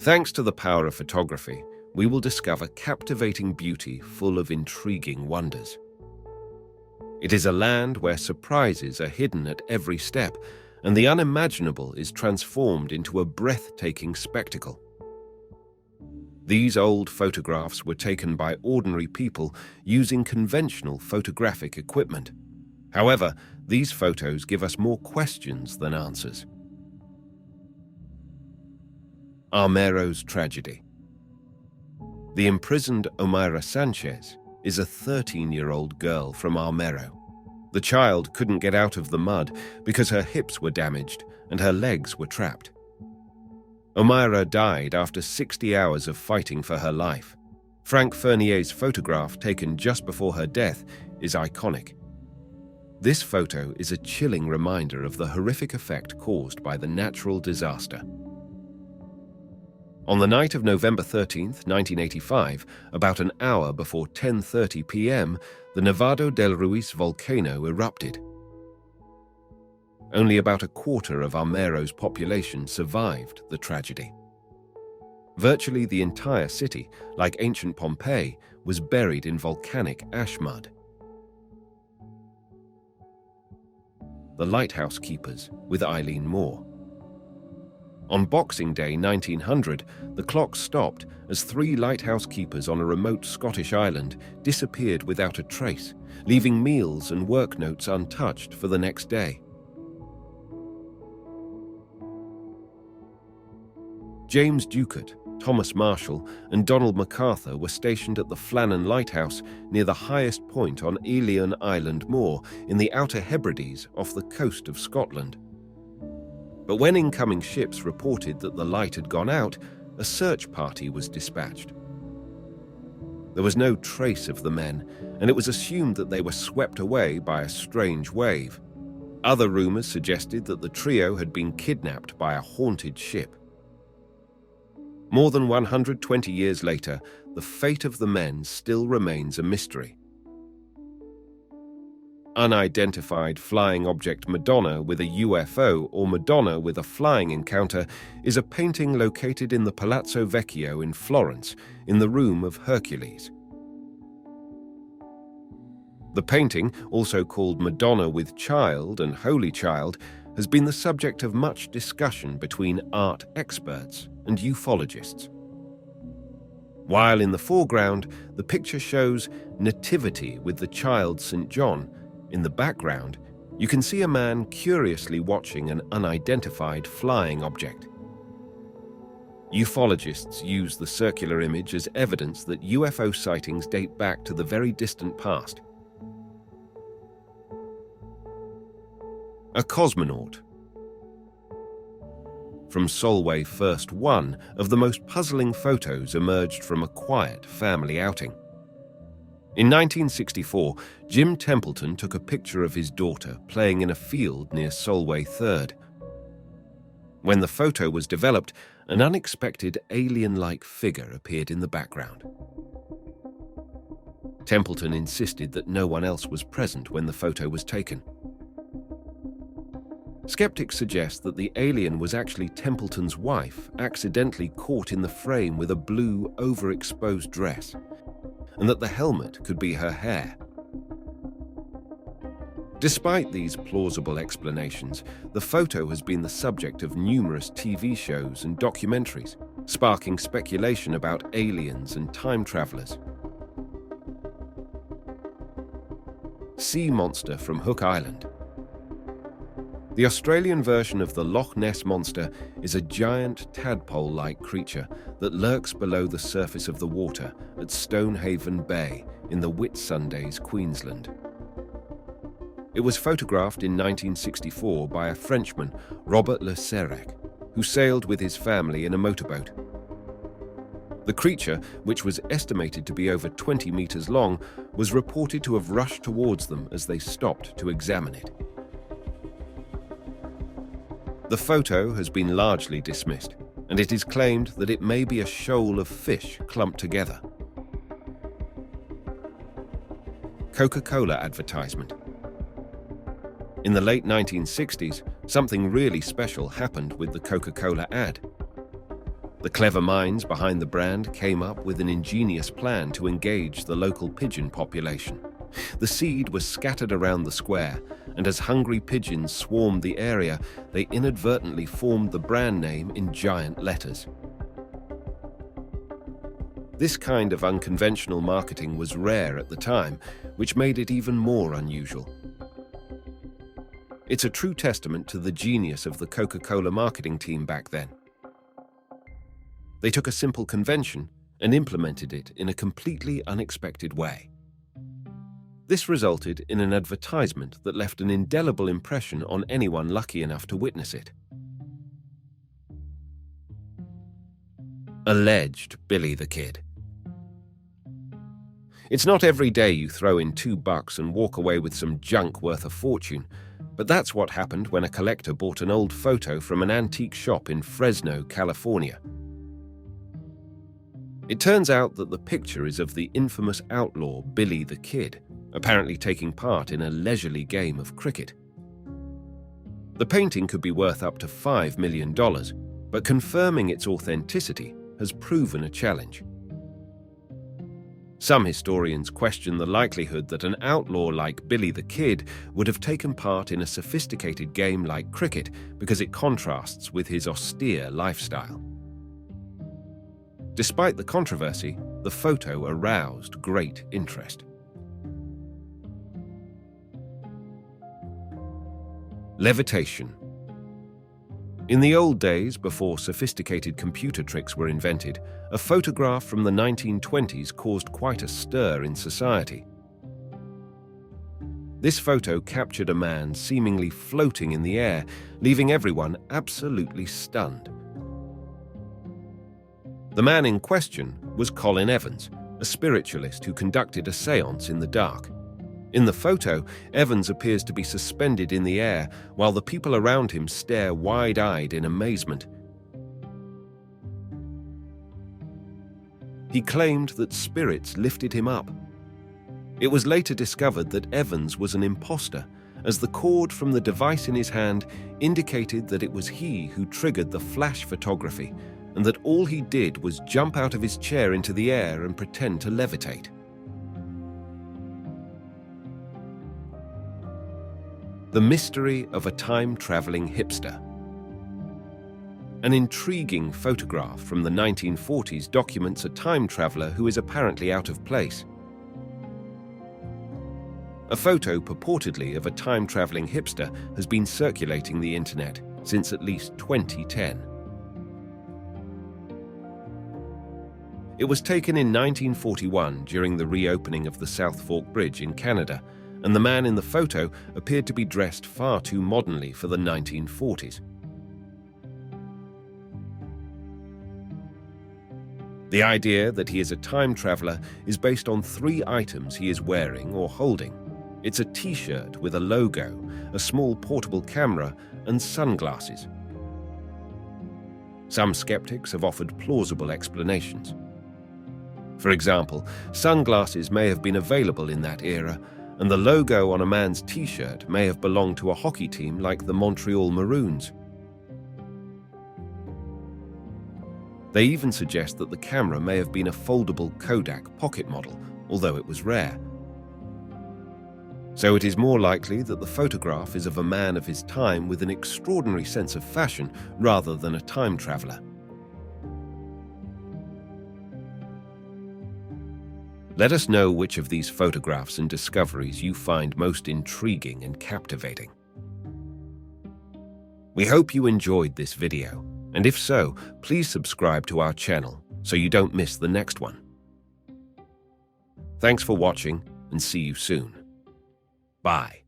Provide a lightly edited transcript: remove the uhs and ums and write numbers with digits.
Thanks to the power of photography, we will discover captivating beauty full of intriguing wonders. It is a land where surprises are hidden at every step, and the unimaginable is transformed into a breathtaking spectacle. These old photographs were taken by ordinary people using conventional photographic equipment. However, these photos give us more questions than answers. Armero's tragedy. The imprisoned Omayra Sanchez is a 13-year-old girl from Armero. The child couldn't get out of the mud because her hips were damaged and her legs were trapped. Omayra died after 60 hours of fighting for her life. Frank Fernier's photograph taken just before her death is iconic. This photo is a chilling reminder of the horrific effect caused by the natural disaster. On the night of November 13, 1985, about an hour before 10:30 p.m., the Nevado del Ruiz volcano erupted. Only about a quarter of Armero's population survived the tragedy. Virtually the entire city, like ancient Pompeii, was buried in volcanic ash mud. The Lighthouse Keepers with Eileen Moore. On Boxing Day 1900, the clock stopped as 3 lighthouse keepers on a remote Scottish island disappeared without a trace, leaving meals and work notes untouched for the next day. James Ducat, Thomas Marshall, and Donald MacArthur were stationed at the Flannan Lighthouse near the highest point on Elian Island Moor in the Outer Hebrides off the coast of Scotland. But when incoming ships reported that the light had gone out, a search party was dispatched. There was no trace of the men, and it was assumed that they were swept away by a strange wave. Other rumors suggested that the trio had been kidnapped by a haunted ship. More than 120 years later, the fate of the men still remains a mystery. Unidentified flying object Madonna with a UFO or Madonna with a flying encounter is a painting located in the Palazzo Vecchio in Florence, in the Room of Hercules. The painting, also called Madonna with Child and Holy Child, has been the subject of much discussion between art experts and ufologists. While in the foreground, the picture shows Nativity with the child St. John, in the background, you can see a man curiously watching an unidentified flying object. Ufologists use the circular image as evidence that UFO sightings date back to the very distant past. A cosmonaut. From Solway Firth, one of the most puzzling photos emerged from a quiet family outing. In 1964, Jim Templeton took a picture of his daughter playing in a field near Solway Firth. When the photo was developed, an unexpected alien-like figure appeared in the background. Templeton insisted that no one else was present when the photo was taken. Skeptics suggest that the alien was actually Templeton's wife, accidentally caught in the frame with a blue, overexposed dress, and that the helmet could be her hair. Despite these plausible explanations, the photo has been the subject of numerous TV shows and documentaries, sparking speculation about aliens and time travelers. Sea monster from Hook Island. The Australian version of the Loch Ness Monster is a giant tadpole-like creature that lurks below the surface of the water at Stonehaven Bay in the Whitsundays, Queensland. It was photographed in 1964 by a Frenchman, Robert Le Serac, who sailed with his family in a motorboat. The creature, which was estimated to be over 20 meters long, was reported to have rushed towards them as they stopped to examine it. The photo has been largely dismissed, and it is claimed that it may be a shoal of fish clumped together. Coca-Cola advertisement. In the late 1960s, something really special happened with the Coca-Cola ad. The clever minds behind the brand came up with an ingenious plan to engage the local pigeon population. The seed was scattered around the square, and as hungry pigeons swarmed the area, they inadvertently formed the brand name in giant letters. This kind of unconventional marketing was rare at the time, which made it even more unusual. It's a true testament to the genius of the Coca-Cola marketing team back then. They took a simple convention and implemented it in a completely unexpected way. This resulted in an advertisement that left an indelible impression on anyone lucky enough to witness it. Alleged Billy the Kid. It's not every day you throw in $2 and walk away with some junk worth a fortune, but that's what happened when a collector bought an old photo from an antique shop in Fresno, California. It turns out that the picture is of the infamous outlaw Billy the Kid, apparently taking part in a leisurely game of cricket. The painting could be worth up to $5 million, but confirming its authenticity has proven a challenge. Some historians question the likelihood that an outlaw like Billy the Kid would have taken part in a sophisticated game like cricket because it contrasts with his austere lifestyle. Despite the controversy, the photo aroused great interest. Levitation. In the old days, before sophisticated computer tricks were invented, a photograph from the 1920s caused quite a stir in society. This photo captured a man seemingly floating in the air, leaving everyone absolutely stunned. The man in question was Colin Evans, a spiritualist who conducted a séance in the dark. In the photo, Evans appears to be suspended in the air while the people around him stare wide-eyed in amazement. He claimed that spirits lifted him up. It was later discovered that Evans was an imposter, as the cord from the device in his hand indicated that it was he who triggered the flash photography, and that all he did was jump out of his chair into the air and pretend to levitate. The mystery of a time-traveling hipster. An intriguing photograph from the 1940s documents a time traveler who is apparently out of place. A photo purportedly of a time-traveling hipster has been circulating the internet since at least 2010. It was taken in 1941 during the reopening of the South Fork Bridge in Canada, and the man in the photo appeared to be dressed far too modernly for the 1940s. The idea that he is a time traveler is based on 3 items he is wearing or holding. It's a t-shirt with a logo, a small portable camera, and sunglasses. Some skeptics have offered plausible explanations. For example, sunglasses may have been available in that era, and the logo on a man's t-shirt may have belonged to a hockey team like the Montreal Maroons. They even suggest that the camera may have been a foldable Kodak pocket model, although it was rare. So it is more likely that the photograph is of a man of his time with an extraordinary sense of fashion rather than a time traveler. Let us know which of these photographs and discoveries you find most intriguing and captivating. We hope you enjoyed this video, and if so, please subscribe to our channel so you don't miss the next one. Thanks for watching, and see you soon. Bye.